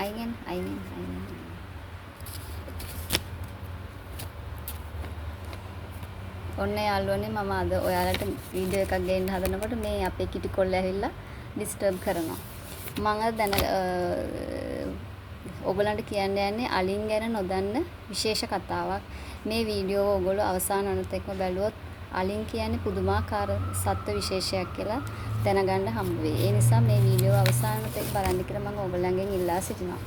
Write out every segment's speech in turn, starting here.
අයින්. ඔන්න යාළුවනේ මම අද ඔයාලට වීඩියෝ එකක් ගේන්න හදනකොට මේ අපේ කිටි කොල්ල ඇවිල්ලා ඩිස්ටර්බ් කරනවා. මම ඔයගලන්ට කියන්න යන්නේ අලින් ගැන නොදන්න විශේෂ කතාවක්. මේ වීඩියෝව ඔයගොල්ලෝ අවසාන අනුත් එක්ක බැලුවොත් අලින් කියන්නේ පුදුමාකාර සත්ත්ව විශේෂයක් කියලා දැනගන්න හම්බ වෙයි. ඒ නිසා මේ වීඩියෝව අවසානට එක්ක බලන්න කියලා මම ඔයගලන්ගෙන් ඉල්ලා සිටිනවා.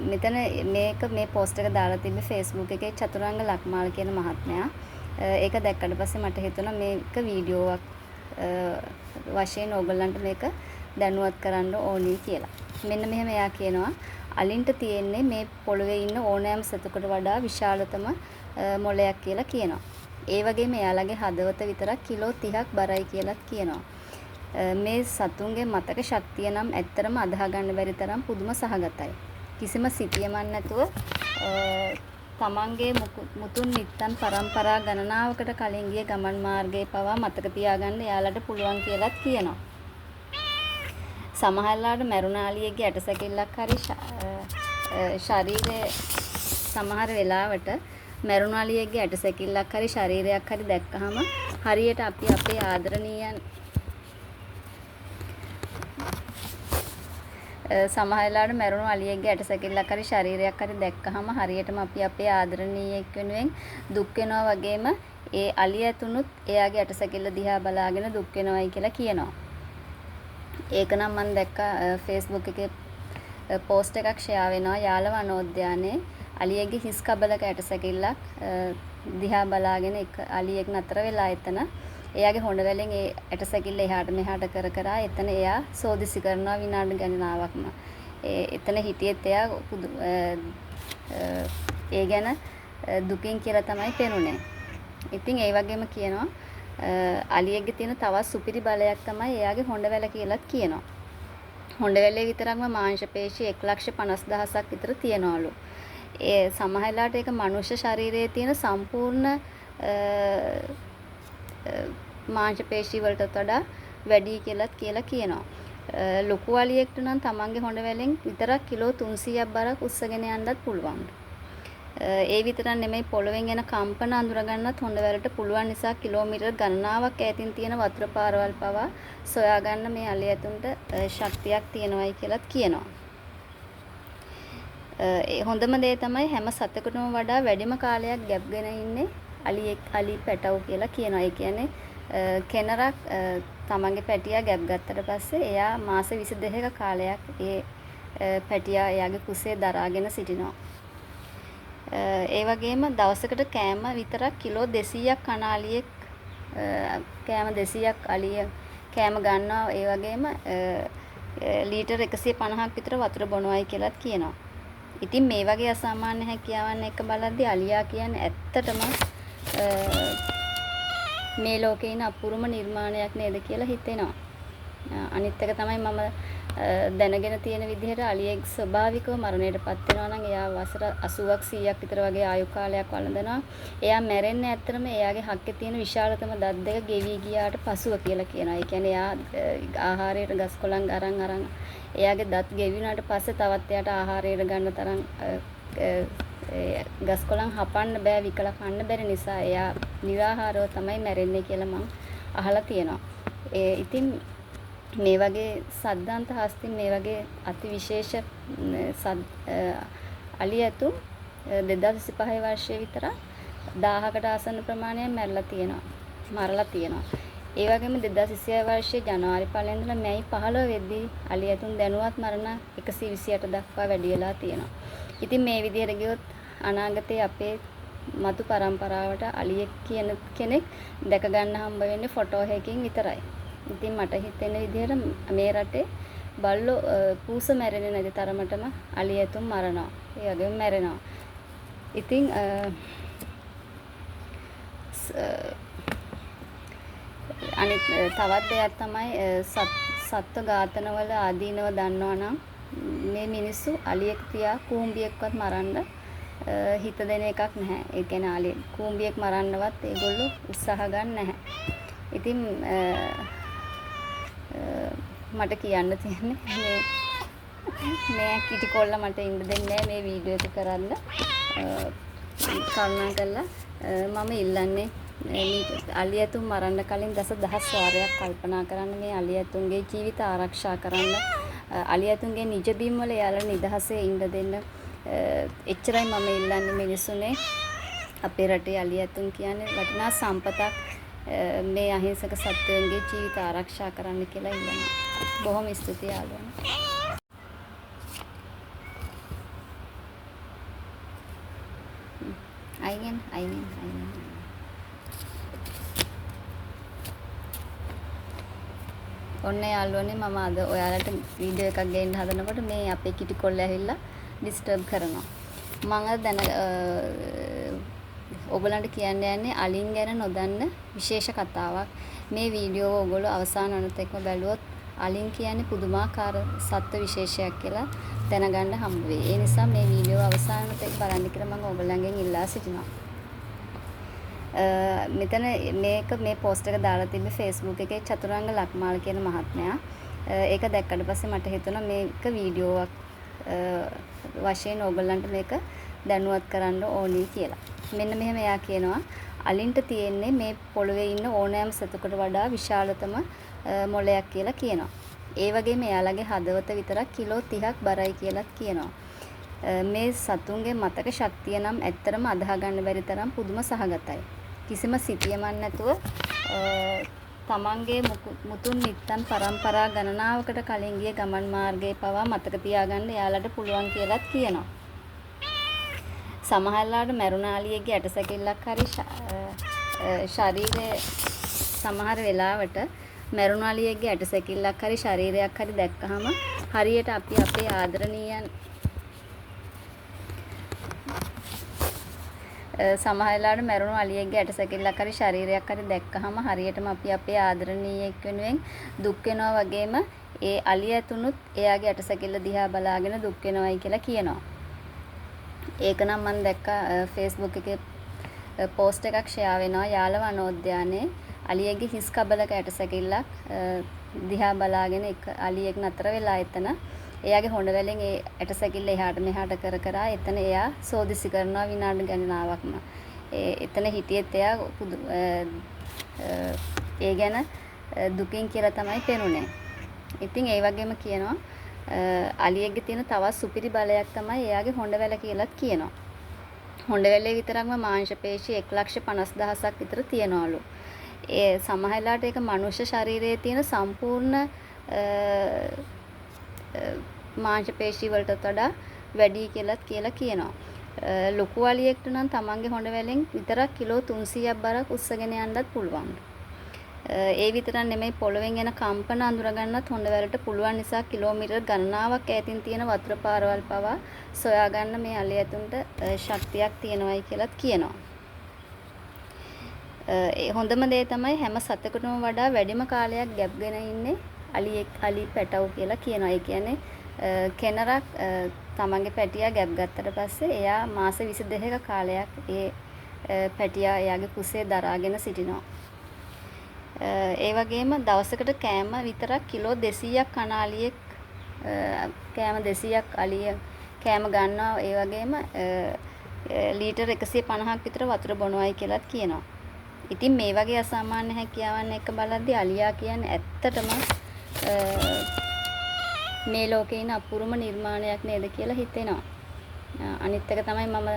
මෙතන මේ පෝස්ට් එක දාලා තිබ්බේ Facebook එකේ චතුරංග ලක්මාල් කියන මහත්මයා. ඒක දැක්කට පස්සේ මට හිතුණා මේක වීඩියෝවක් වශයෙන් ඕගොල්ලන්ට මේක දැනුවත් කරන්න ඕනි කියලා. මෙන්න මෙහෙම එයා කියනවා අලින්ට තියෙන්නේ මේ පොළවේ ඉන්න ඕනෑම සතෙකුට වඩා විශාලතම මොළයක් කියලා කියනවා. ඒ වගේම එයාලගේ හදවත විතරක් කිලෝ 30ක් බරයි කියලා කියනවා. මේ සතුන්ගේ මතක ශක්තිය නම් ඇත්තරම අදහා ගන්න බැරි තරම් පුදුම සහගතයි. කිසිම සිතියමක් නැතුව තමන්ගේ මුතුන් මිත්තන් පරම්පරා ගණනාවකට කලින් ගිය ගමන් මාර්ගයේ පවා මතක තියාගන්න එයාලට පුළුවන් කියලාත් කියනවා. සමහරලාට මරුණාලියගේ ඇටසැකිල්ලක් හරි ශරීරයේ සමහර වෙලාවට මරුණාලියගේ ඇටසැකිල්ලක් හරි ශරීරයක් හරි දැක්කහම හරියට අපි අපේ ආදරණීයන් සමහරලාට මරුණු අලියෙක්ගේ ඇටසැකිල්ලක් හරි ශරීරයක් හරි දැක්කහම හරියටම අපි අපේ ආදරණීයෙක් වෙනුවෙන් දුක් වෙනවා වගේම ඒ අලිය ඇතුණුත් එයාගේ ඇටසැකිල්ල දිහා බලාගෙන දුක් වෙනවයි කියලා කියනවා. ඒක නම් මම දැක්කා Facebook එකේ පෝස්ට් එකක් ෂෙයා වෙනවා යාල වනෝද්‍යානයේ අලියෙක්ගේ හිස් කබලක ඇටසැකිල්ලක් දිහා බලාගෙන එක අලියෙක් නතර වෙලා එතන එයාගේ හොඬ වැලෙන් ඒ ඇටසැකිල්ල එහාට මෙහාට කර කර එතන එයා සෝදිසි කරනවා විනාඩි ගණනාවක්ම. එතන හිටියෙත් එයා ඒ ගැන දුකින් කියලා තමයි පෙනුනේ. ඉතින් ඒ වගේම කියනවා අලියෙක්ගේ තියෙන තවත් සුපිරි බලයක් තමයි එයාගේ හොඬ වැල කියලාත් කියනවා. හොඬ වැලේ විතරක්ම මාංශ පේශි 1,50,000ක් විතර තියනවලු. ඒ සමහරලාට ඒක මනුෂ්‍ය ශරීරයේ තියෙන සම්පූර්ණ මාංශ පේශි වලට වඩා වැඩි කියලා කියනවා. ලොකු අලියෙක්ට නම් තමන්ගේ හොඬ වැලෙන් විතරක් කිලෝ 300ක් බරක් උස්සගෙන යන්නත් පුළුවන්. ඒ විතරක් නෙමෙයි පොළවෙන් එන කම්පන අඳුර ගන්නත් හොඬ වැලට පුළුවන් නිසා කිලෝමීටර් ගණනාවක් ඈතින් තියෙන වතුර පාරවල් පවා සොයා ගන්න මේ අලිය ඇතුන්ට ශක්තියක් තියෙනවායි කියලාත් කියනවා. හොඳම දේ තමයි හැම සතෙකුටම වඩා වැඩිම කාලයක් ගැප්ගෙන ඉන්නේ අලි පැටවු කියලා කියනවා. ඒ කියන්නේ කෙනරක් තමන්ගේ පැටියා ගැප් ගත්තට පස්සේ එයා මාස 22ක කාලයක් ඒ පැටියා එයාගේ කුසේ දරාගෙන සිටිනවා. ඒ වගේම දවසකට කෑම විතරක් කිලෝ 200ක් කන අලියෙක් කෑම 200ක් අලිය කෑම ගන්නවා. ඒ වගේම ලීටර් 150ක් විතර වතුර බොනවායි කියලාත් කියනවා. ඉතින් මේ වගේ අසාමාන්‍ය හැකියාවන් එක බලද්දී අලියා කියන්නේ ඇත්තටම මේ ලෝකේ ඉන්න අපූර්වම නිර්මාණයක් නේද කියලා හිතෙනවා. අනිත් එක තමයි මම දැනගෙන තියෙන විදිහට අලියෙක් ස්වභාවිකව මරණයටපත් වෙනවා නම් එයා වසර 80ක් 100ක් විතර වගේ ආයු කාලයක් වළඳනවා. එයා මැරෙන්නේ ඇත්තටම එයාගේ හක්කේ තියෙන විශාලතම දත් දෙක ගෙවි ගියාට පසුව කියලා කියනවා. ඒ කියන්නේ එයා ආහාරයට ගස් කොළන් අරන් එයාගේ දත් ගෙවිනාට පස්සේ තවත් එයාට ආහාරයට ගන්න තරම් ගස් කොළන් හපන්න බෑ විකලා කන්න බැරි නිසා එයා නිරාහාරව තමයි මැරෙන්නේ කියලා මම අහලා තියෙනවා. ඉතින් මේ වගේ සද්දාන්ත හස්තින් මේ වගේ අතිවිශේෂ අලි ඇතුන් 2025 වර්ෂයේ විතර 1000කට ආසන්න ප්‍රමාණයක් මරලා තියෙනවා. ඒ වගේම 2026 වර්ෂයේ ජනවාරි 1 ඉඳලා මැයි 15 වෙද්දී අලි ඇතුන් දැනුවත් මරණ 128 දක්වා වැඩි වෙලා තියෙනවා. ඉතින් මේ විදිහට ගියොත් අනාගතයේ අපේ මතු පරම්පරාවට අලියෙක් කියන කෙනෙක් දැක ගන්න හම්බ වෙන්නේ ෆොටෝ එකකින් විතරයි. ඉතින් මට හිතෙන විදිහට මේ රටේ බල්ලෝ පූස මැරෙන්නේ නැති තරමටම අලි ඇතුන් මරනවා. ඒ වගේම මැරෙනවා. ඉතින් අනිත් තවත් දෙයක් තමයි සත්ත්ව ඝාතනවල ආදීනව දන්නවා නම් මේ මිනිස්සු අලියෙක් තියා කූඹියෙක්වත් මරන්න හිත දෙන එකක් නැහැ. ඒ කියන්නේ කූඹියෙක් මරන්නවත් ඒගොල්ලෝ උත්සාහ ගන්න නැහැ. ඉතින් මට කියන්න තියෙන්නේ මේ මේ කිටි කොල්ලා මට ඉන්න දෙන්නේ මේ වීඩියෝ එක කරන්න. කරුණා කරලා මම ඉල්ලන්නේ අලි ඇතුන් මරන්න කලින් දහස් වාරයක් කල්පනා කරන්න මේ අලි ඇතුන්ගේ ජීවිත ආරක්ෂා කරන්න. අලි ඇතුන්ගේ නිජ බිම් වල යාලා නිදහසේ ඉන්න දෙන්න. එච්චරයි මම ඉල්ලන්නේ මිනිස්සුනේ. අපේ රටේ අලි ඇතුන් කියන්නේ වටිනා සම්පතක්. මේ අහිංසක සත්වයන්ගේ ජීවිත ආරක්ෂා කරන්න කියලා ඉල්ලනවා. බොහොම ස්තුතියි යාළුවනේ. අයිගෙන් ඔන්න යාළුවනේ මම අද ඔයාලට වීඩියෝ එකක් ගේන්න හදනකොට මේ අපේ කිටි කොල්ල ඇවිල්ලා ඩිස්ටර්බ් කරනවා. මම ඔයගලන්ට කියන්න යන්නේ අලින් ගැන නොදන්න විශේෂ කතාවක්. මේ වීඩියෝ ඔයගොල්ලෝ අවසාන වෙනතෙක්ම බැලුවොත් අලින් කියන්නේ පුදුමාකාර සත්ත්ව විශේෂයක් කියලා දැනගන්න හම්බ වෙයි. ඒ නිසා මේ වීඩියෝ අවසාන වෙනතෙක් බලන්න කියලා මම ඔයගලන්ගෙන් ඉල්ලා සිටිනවා. මෙතන මේ පෝස්ට් එක දාලා තිබ්බේ Facebook එකේ චතුරංග ලක්මාල් කියන මහත්මයා. ඒක දැක්කට පස්සේ මට හිතුණා මේක වීඩියෝවක් වශයෙන් ඔයගලන්ට මේක දැනුවත් කරන්න ඕනි කියලා. මෙන්න මෙහෙම එයා කියනවා අලින්ට තියෙන්නේ මේ පොළවේ ඉන්න ඕනෑම සතෙකුට වඩා විශාලතම මොළයක් කියලා කියනවා. ඒ වගේම එයාලගේ හදවත විතරක් කිලෝ 30ක් බරයි කියලාත් කියනවා. මේ සතුන්ගේ මතක ශක්තිය නම් ඇත්තරම අදාහ ගන්න බැරි තරම් පුදුම සහගතයි. කිසිම සිතියමක් නැතුව තමන්ගේ මුතුන් මිත්තන් පරම්පරා ගණනාවකට කලින් ගිය ගමන් මාර්ගයේ පවා මතක තියාගන්න එයාලට පුළුවන් කියලාත් කියනවා. සමහරලාට මරුණාලියගේ ඇටසැකිල්ලක් හරි ශරීරයේ සමහර වෙලාවට මරුණාලියගේ ඇටසැකිල්ලක් හරි ශරීරයක් හරි දැක්කහම හරියට අපි අපේ ආදරණීයන් සමහරලාට මරුණු අලියෙක්ගේ ඇටසැකිල්ලක් හරි ශරීරයක් හරි දැක්කහම හරියටම අපි අපේ ආදරණීයෙක් වෙනුවෙන් දුක් වෙනවා වගේම ඒ අලිය ඇතුනුත් එයාගේ ඇටසැකිල්ල දිහා බලාගෙන දුක් වෙනවයි කියලා කියනවා. ඒක නම් මම දැක්කා Facebook එකේ පෝස්ට් එකක් ෂෙයා වෙනවා යාල වනෝද්‍යානයේ අලියෙක්ගේ හිස් කබලක ඇටසැකිල්ලක් දිහා බලාගෙන එක අලියෙක් නතර වෙලා එතන එයාගේ හොඬ වැලෙන් ඒ ඇටසැකිල්ල එහාට මෙහාට කර කර එතන එයා සෝදිසි කරනවා විනාඩි ගණනාවක්ම. එතන හිටියෙත් එයා ඒ ගැන දුකින් කියලා තමයි පෙනුනේ. ඉතින් ඒ වගේම කියනවා අලියෙක්ගේ තියෙන තවත් සුපිරි බලයක් තමයි එයාගේ හොඬ වැල කියලාත් කියනවා. හොඬ වැලේ විතරක්ම මාංශ පේශි 1,50,000ක් විතර තියනවලු. ඒ සමහරලාට ඒක මනුෂ්‍ය ශරීරයේ තියෙන සම්පූර්ණ මාංශ පේශි වලට වඩා වැඩි කියලා කියනවා. ලොකු අලියෙක්ට නම් තමන්ගේ හොඬ වැලෙන් විතරක් කිලෝ 300ක් බරක් උස්සගෙන යන්නත් පුළුවන්. ඒ විතරක් නෙමෙයි පොළවෙන් එන කම්පන අඳුර ගන්නත් හොඬ වැලට පුළුවන් නිසා කිලෝමීටර් ගණනාවක් ඈතින් තියෙන වතුර පාරවල් පවා සොයා ගන්න මේ අලිය ඇතුන්ට ශක්තියක් තියෙනවායි කියලාත් කියනවා. හොඳම දේ තමයි හැම සතෙකුටම වඩා වැඩිම කාලයක් ගැප්ගෙන ඉන්නේ අලි පැටව් කියලා කියනවා. ඒ කියන්නේ කෙනරක් තමන්ගේ පැටියා ගැප් ගත්තට පස්සේ එයා මාස 22ක කාලයක් ඒ පැටියා එයාගේ කුසේ දරාගෙන සිටිනවා. ඒ වගේම දවසකට කෑම විතරක් කිලෝ 200ක් කන අලියෙක් කෑම 200ක් අලිය කෑම ගන්නවා. ඒ වගේම ලීටර් 150ක් විතර වතුර බොනවායි කියලාත් කියනවා. ඉතින් මේ වගේ අසාමාන්‍ය හැකියාවන් එක්ක බලද්දී අලියා කියන්නේ ඇත්තටම මේ ලෝකේ ඉන්න අපූර්වම නිර්මාණයක් නේද කියලා හිතෙනවා. අනිත් එක තමයි මම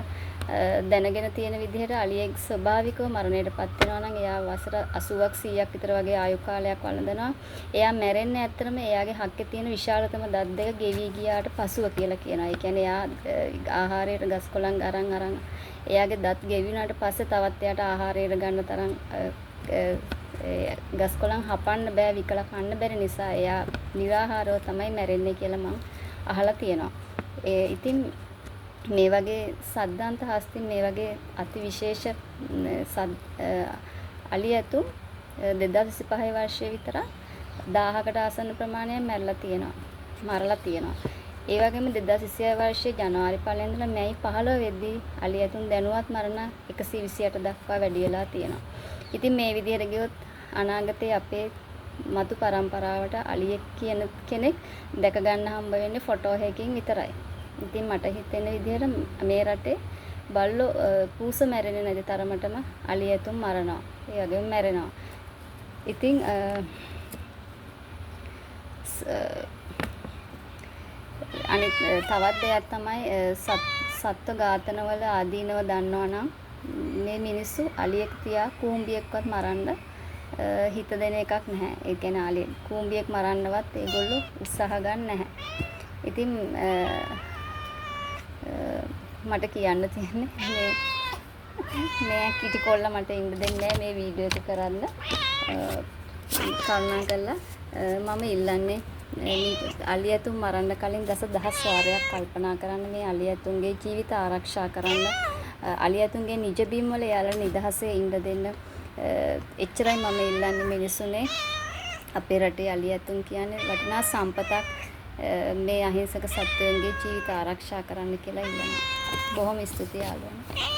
දැනගෙන තියෙන විදිහට අලියෙක් ස්වභාවිකව මරණයටපත් වෙනවා නම් එයා වසර 80ක් 100ක් විතර වගේ ආයු කාලයක් වළඳනවා. එයා මැරෙන්නේ ඇත්තටම එයාගේ හක්කේ තියෙන විශාලතම දත් දෙක ගෙවි ගියාට පසුව කියලා කියනවා. ඒ කියන්නේ එයා ආහාරයට ගස් කොළන් අරන් එයාගේ දත් ගෙවිනාට පස්සේ තවත් එයාට ආහාරයට ගන්න තරම් ගස් කොළන් හපන්න බෑ විකල කන්න බැරි නිසා එයා නිරාහාරව තමයි මැරෙන්නේ කියලා මම අහලා තියෙනවා. ඉතින් මේ වගේ සද්දාන්ත හස්තින් මේ වගේ අතිවිශේෂ අලි ඇතුන් 2025 වර්ෂයේ විතර 1000කට ආසන්න ප්‍රමාණයක් මරලා තියෙනවා. ඒ වගේම 2026 වර්ෂයේ ජනවාරි 1 ඉඳලා මැයි 15 වෙද්දී අලි ඇතුන් දැනුවත් මරණ 128 දක්වා වැඩි වෙලා තියෙනවා. ඉතින් මේ විදිහට ගියොත් අනාගතයේ අපේ මතු පරම්පරාවට අලියෙක් කියන කෙනෙක් දැක ගන්න හම්බ වෙන්නේ ෆොටෝ එකකින් විතරයි. ඉතින් මට හිතෙන විදිහට මේ රටේ බල්ලෝ පූස මැරෙන්නේ නැති තරමටම අලි ඇතුන් මරනවා. ඒ වගේම මැරෙනවා. ඉතින් අනිත් තවත් දෙයක් තමයි සත්ත්ව ඝාතනවල ආදීනව දන්නවා නම් මේ මිනිස්සු අලියෙක් තියා කූඹියෙක්වත් මරන්න හිත දෙන එකක් නැහැ. ඒ කියන්නේ අලිය කූඹියෙක් මරන්නවත් ඒගොල්ලෝ උත්සාහ ගන්න නැහැ. ඉතින් මට කියන්න තියෙන්නේ මේ කිටි කොල්ලා මට ඉන්න දෙන්නේ නැහැ මේ වීඩියෝ එක කරන්න. කරුණා කරලා මම ඉල්ලන්නේ අලියතුන් මරන්න කලින් දහස් වාරයක් කල්පනා කරන්න මේ අලියතුන්ගේ ජීවිත ආරක්ෂා කරන්න අලියතුන්ගේ නිජ බිම් වල යාලා නිදහසේ ඉන්න දෙන්න එච්චරයි මම ඉල්ලන්නේ මිනිසුනේ. අපේ රටේ අලියතුන් කියන්නේ වටිනා සම්පතක්. මේ අහිංසක සත්වයන්ගේ ජීවිත ආරක්ෂා කරන්න කියලා ඉල්ලනවා. බොහොම ස්තුතියි යාළුවනේ.